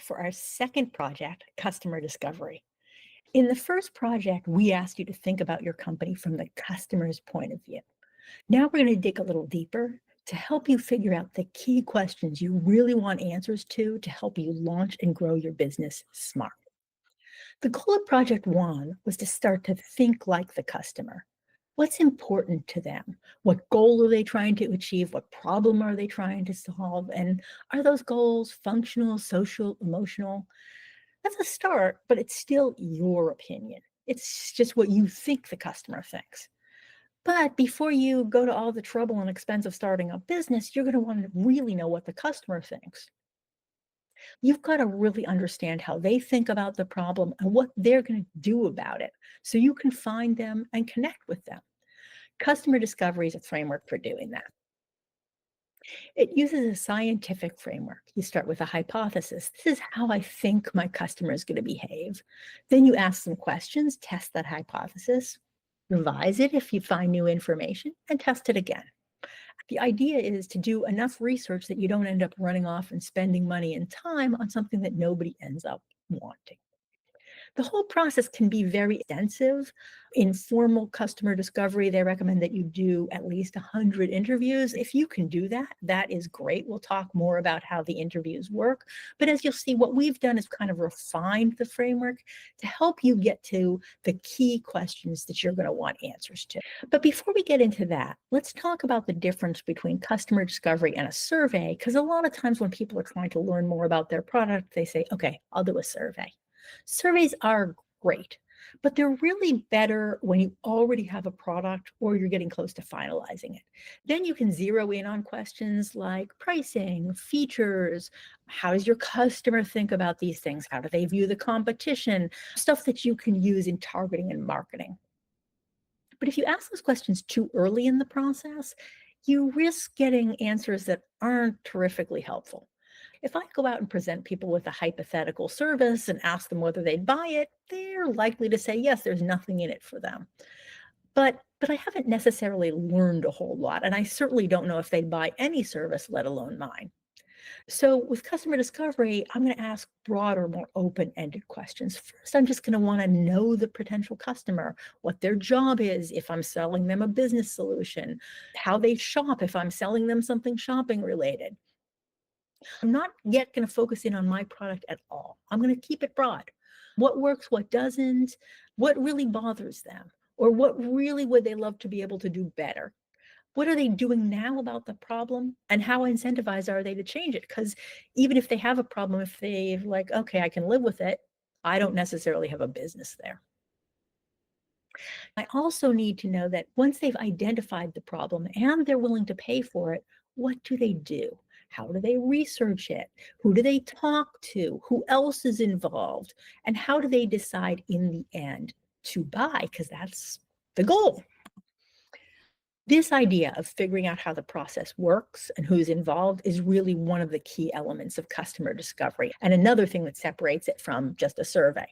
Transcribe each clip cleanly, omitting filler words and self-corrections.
for our second project, customer discovery. In the first project, we asked you to think about your company from the customer's point of view. Now we're going to dig a little deeper to help you figure out the key questions you really want answers to help you launch and grow your business smart. The goal of Project One was to start to think like the customer. What's important to them? What goal are they trying to achieve? What problem are they trying to solve? And are those goals functional, social, emotional? That's a start, but it's still your opinion. It's just what you think the customer thinks. But before you go to all the trouble and expense of starting a business, you're going to want to really know what the customer thinks. You've got to really understand how they think about the problem and what they're going to do about it so you can find them and connect with them. Customer discovery is a framework for doing that. It uses a scientific framework. You start with a hypothesis. This is how I think my customer is going to behave. Then you ask some questions, test that hypothesis, revise it if you find new information, and test it again. The idea is to do enough research that you don't end up running off and spending money and time on something that nobody ends up wanting. The whole process can be very extensive. In formal customer discovery, they recommend that you do at least 100 interviews. If you can do that, that is great. We'll talk more about how the interviews work. But as you'll see, what we've done is kind of refined the framework to help you get to the key questions that you're going to want answers to. But before we get into that, let's talk about the difference between customer discovery and a survey, because a lot of times when people are trying to learn more about their product, they say, okay, I'll do a survey. Surveys are great, but they're really better when you already have a product or you're getting close to finalizing it. Then you can zero in on questions like pricing, features, how does your customer think about these things? How do they view the competition? Stuff that you can use in targeting and marketing. But if you ask those questions too early in the process, you risk getting answers that aren't terrifically helpful. If I go out and present people with a hypothetical service and ask them whether they'd buy it, they're likely to say, yes, there's nothing in it for them. But I haven't necessarily learned a whole lot, and I certainly don't know if they'd buy any service, let alone mine. So with customer discovery, I'm going to ask broader, more open-ended questions. First, I'm just going to want to know the potential customer, what their job is if I'm selling them a business solution, how they shop if I'm selling them something shopping related. I'm not yet going to focus in on my product at all. I'm going to keep it broad. What works, what doesn't, what really bothers them, or what really would they love to be able to do better? What are they doing now about the problem, and how incentivized are they to change it? Because even if they have a problem, if they're like, okay, I can live with it, I don't necessarily have a business there. I also need to know that once they've identified the problem and they're willing to pay for it, what do they do? How do they research it? Who do they talk to? Who else is involved? And how do they decide in the end to buy? Because that's the goal. This idea of figuring out how the process works and who's involved is really one of the key elements of customer discovery, and another thing that separates it from just a survey.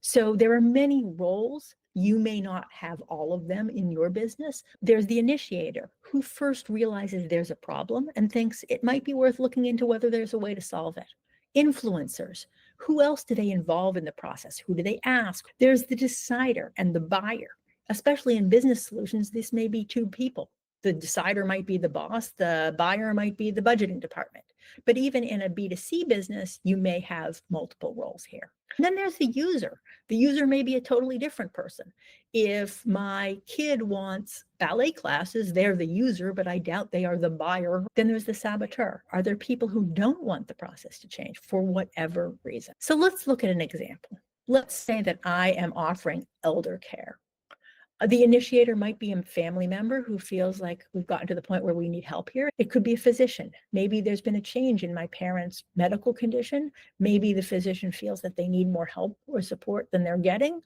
So there are many roles. You may not have all of them in your business. There's the initiator who first realizes there's a problem and thinks it might be worth looking into whether there's a way to solve it. Influencers, who else do they involve in the process? Who do they ask? There's the decider and the buyer. Especially in business solutions, this may be two people. The decider might be the boss, the buyer might be the budgeting department. But even in a B2C business, you may have multiple roles here. And then there's the user. The user may be a totally different person. If my kid wants ballet classes, they're the user, but I doubt they are the buyer. Then there's the saboteur. Are there people who don't want the process to change for whatever reason? So let's look at an example. Let's say that I am offering elder care. The initiator might be a family member who feels like we've gotten to the point where we need help here. It could be a physician. Maybe there's been a change in my parents' medical condition. Maybe the physician feels that they need more help or support than they're getting.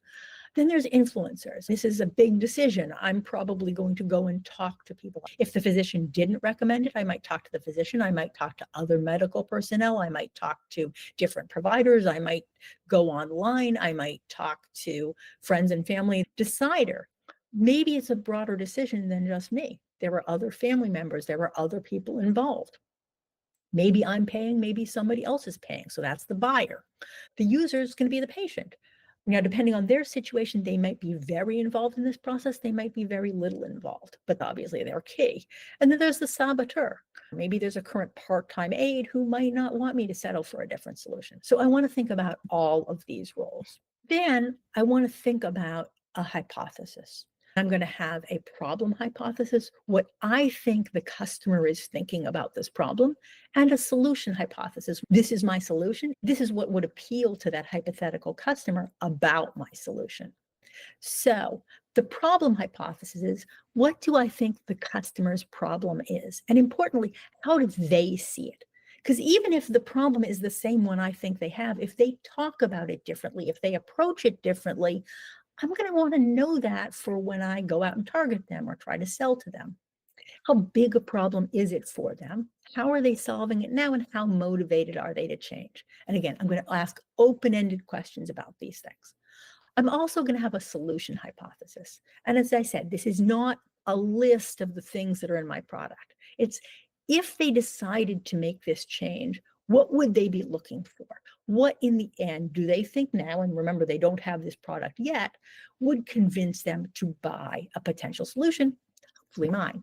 Then there's influencers. This is a big decision. I'm probably going to go and talk to people. If the physician didn't recommend it, I might talk to the physician. I might talk to other medical personnel. I might talk to different providers. I might go online. I might talk to friends and family. Decider. Maybe it's a broader decision than just me. There are other family members. There are other people involved. Maybe I'm paying, maybe somebody else is paying. So that's the buyer. The user is going to be the patient. Now, depending on their situation, they might be very involved in this process. They might be very little involved, but obviously they're key. And then there's the saboteur. Maybe there's a current part-time aide who might not want me to settle for a different solution. So I want to think about all of these roles. Then I want to think about a hypothesis. I'm going to have a problem hypothesis, what I think the customer is thinking about this problem, and a solution hypothesis. This is my solution. This is what would appeal to that hypothetical customer about my solution. So the problem hypothesis is, what do I think the customer's problem is? And importantly, how do they see it? Because even if the problem is the same one I think they have, if they talk about it differently, if they approach it differently, I'm going to want to know that for when I go out and target them or try to sell to them. How big a problem is it for them? How are they solving it now? And how motivated are they to change? And again, I'm going to ask open-ended questions about these things. I'm also going to have a solution hypothesis. And as I said, this is not a list of the things that are in my product. It's, if they decided to make this change, what would they be looking for? What in the end do they think now, and remember, they don't have this product yet, would convince them to buy a potential solution, hopefully mine.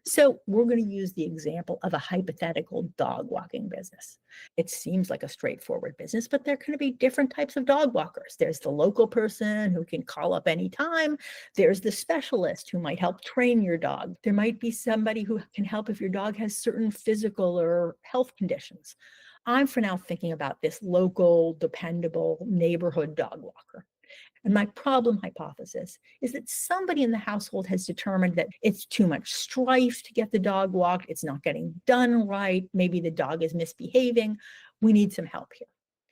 So we're going to use the example of a hypothetical dog walking business. It seems like a straightforward business, but there can be different types of dog walkers. There's the local person who can call up anytime. There's the specialist who might help train your dog. There might be somebody who can help if your dog has certain physical or health conditions. I'm for now thinking about this local, dependable neighborhood dog walker. And my problem hypothesis is that somebody in the household has determined that it's too much strife to get the dog walked. It's not getting done right. Maybe the dog is misbehaving. We need some help here.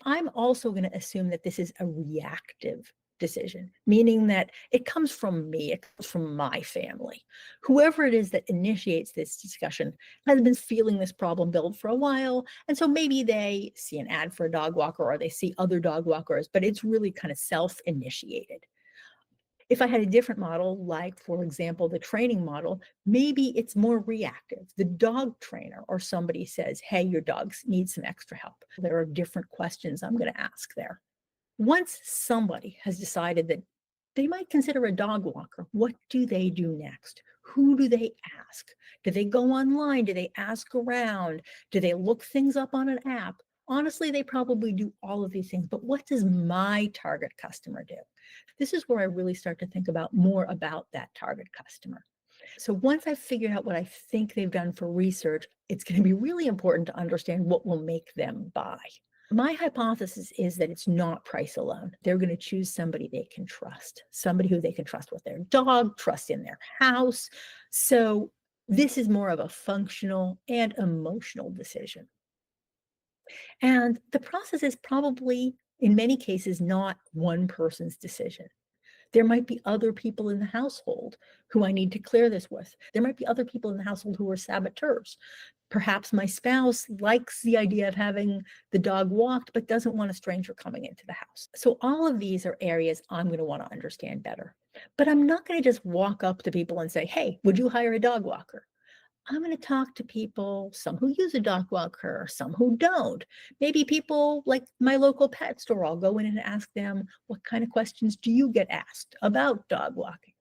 I'm also going to assume that this is a reactive decision, meaning that it comes from me, it comes from my family. Whoever it is that initiates this discussion has been feeling this problem build for a while. And so maybe they see an ad for a dog walker or they see other dog walkers, but it's really kind of self-initiated. If I had a different model, like, for example, the training model, maybe it's more reactive. The dog trainer or somebody says, hey, your dog needs some extra help. There are different questions I'm going to ask there. Once somebody has decided that they might consider a dog walker, what do they do next? Who do they ask? Do they go online? Do they ask around? Do they look things up on an app? Honestly, they probably do all of these things, but what does my target customer do? This is where I really start to think about more about that target customer. So once I've figured out what I think they've done for research, it's going to be really important to understand what will make them buy. My hypothesis is that it's not price alone. They're going to choose somebody they can trust, somebody who they can trust with their dog, trust in their house. So this is more of a functional and emotional decision. And the process is probably, in many cases, not one person's decision. There might be other people in the household who I need to clear this with. There might be other people in the household who are saboteurs. Perhaps my spouse likes the idea of having the dog walked, but doesn't want a stranger coming into the house. So all of these are areas I'm going to want to understand better. But I'm not going to just walk up to people and say, hey, would you hire a dog walker? I'm going to talk to people, some who use a dog walker, some who don't. Maybe people like my local pet store. I'll go in and ask them, what kind of questions do you get asked about dog walking?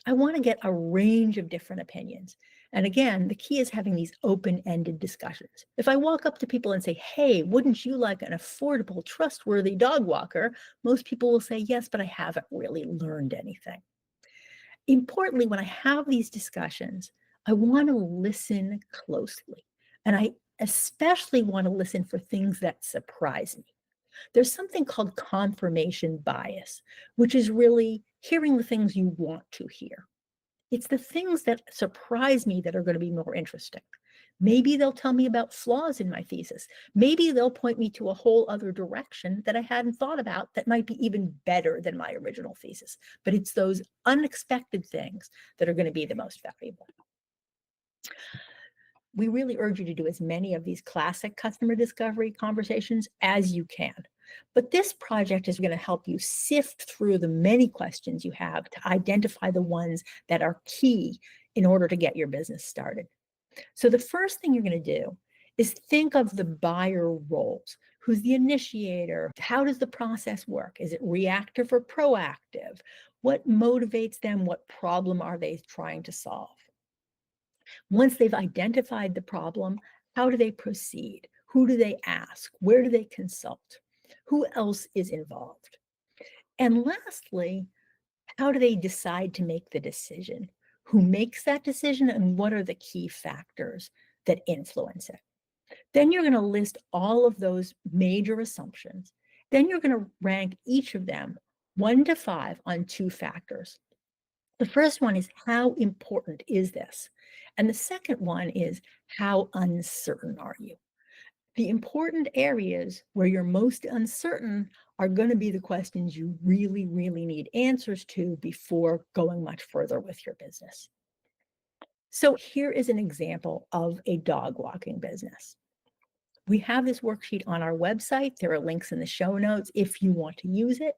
I want to get a range of different opinions. And again, the key is having these open-ended discussions. If I walk up to people and say, hey, wouldn't you like an affordable, trustworthy dog walker? Most people will say, yes, but I haven't really learned anything. Importantly, when I have these discussions, I want to listen closely. And I especially want to listen for things that surprise me. There's something called confirmation bias, which is really hearing the things you want to hear. It's the things that surprise me that are going to be more interesting. Maybe they'll tell me about flaws in my thesis. Maybe they'll point me to a whole other direction that I hadn't thought about that might be even better than my original thesis. But it's those unexpected things that are going to be the most valuable. We really urge you to do as many of these classic customer discovery conversations as you can. But this project is going to help you sift through the many questions you have to identify the ones that are key in order to get your business started. So the first thing you're going to do is think of the buyer roles. Who's the initiator? How does the process work? Is it reactive or proactive? What motivates them? What problem are they trying to solve? Once they've identified the problem, how do they proceed? Who do they ask? Where do they consult? Who else is involved? And lastly, how do they decide to make the decision? Who makes that decision and what are the key factors that influence it? Then you're going to list all of those major assumptions. Then you're going to rank each of them 1 to 5 on 2 factors. The first one is how important is this? And the second one is how uncertain are you? The important areas where you're most uncertain are going to be the questions you really, really need answers to before going much further with your business. So here is an example of a dog walking business. We have this worksheet on our website. There are links in the show notes if you want to use it.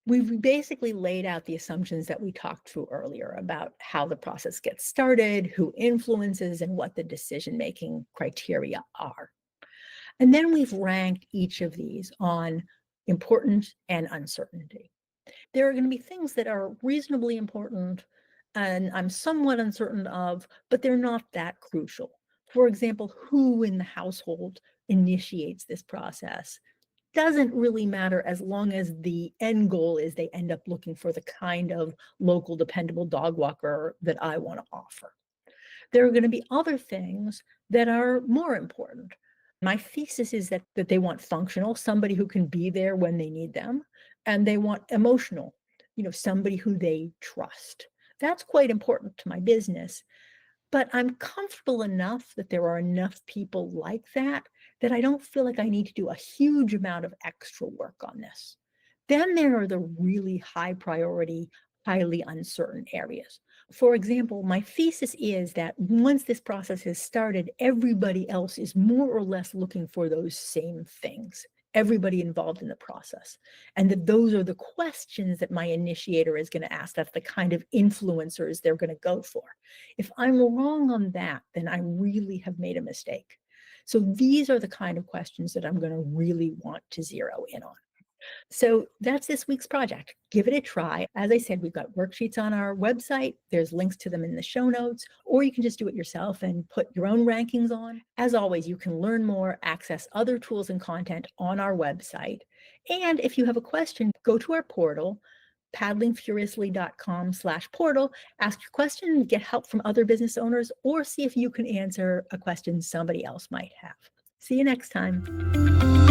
We've basically laid out the assumptions that we talked through earlier about how the process gets started, who influences, and what the decision-making criteria are. And then we've ranked each of these on importance and uncertainty. There are going to be things that are reasonably important and I'm somewhat uncertain of, but they're not that crucial. For example, who in the household initiates this process doesn't really matter as long as the end goal is they end up looking for the kind of local dependable dog walker that I want to offer. There are going to be other things that are more important. My thesis is that they want functional, somebody who can be there when they need them, and they want emotional, somebody who they trust. That's quite important to my business. But I'm comfortable enough that there are enough people like that that I don't feel like I need to do a huge amount of extra work on this. Then there are the really high priority, highly uncertain areas. For example, my thesis is that once this process has started, everybody else is more or less looking for those same things, everybody involved in the process. And that those are the questions that my initiator is going to ask. That's the kind of influencers they're going to go for. If I'm wrong on that, then I really have made a mistake. So these are the kind of questions that I'm going to really want to zero in on. So that's this week's project. Give it a try. As I said, we've got worksheets on our website. There's links to them in the show notes, or you can just do it yourself and put your own rankings on. As always, you can learn more, access other tools and content on our website. And if you have a question, go to our portal, paddlingfuriously.com/portal, ask your question, get help from other business owners, or see if you can answer a question somebody else might have. See you next time.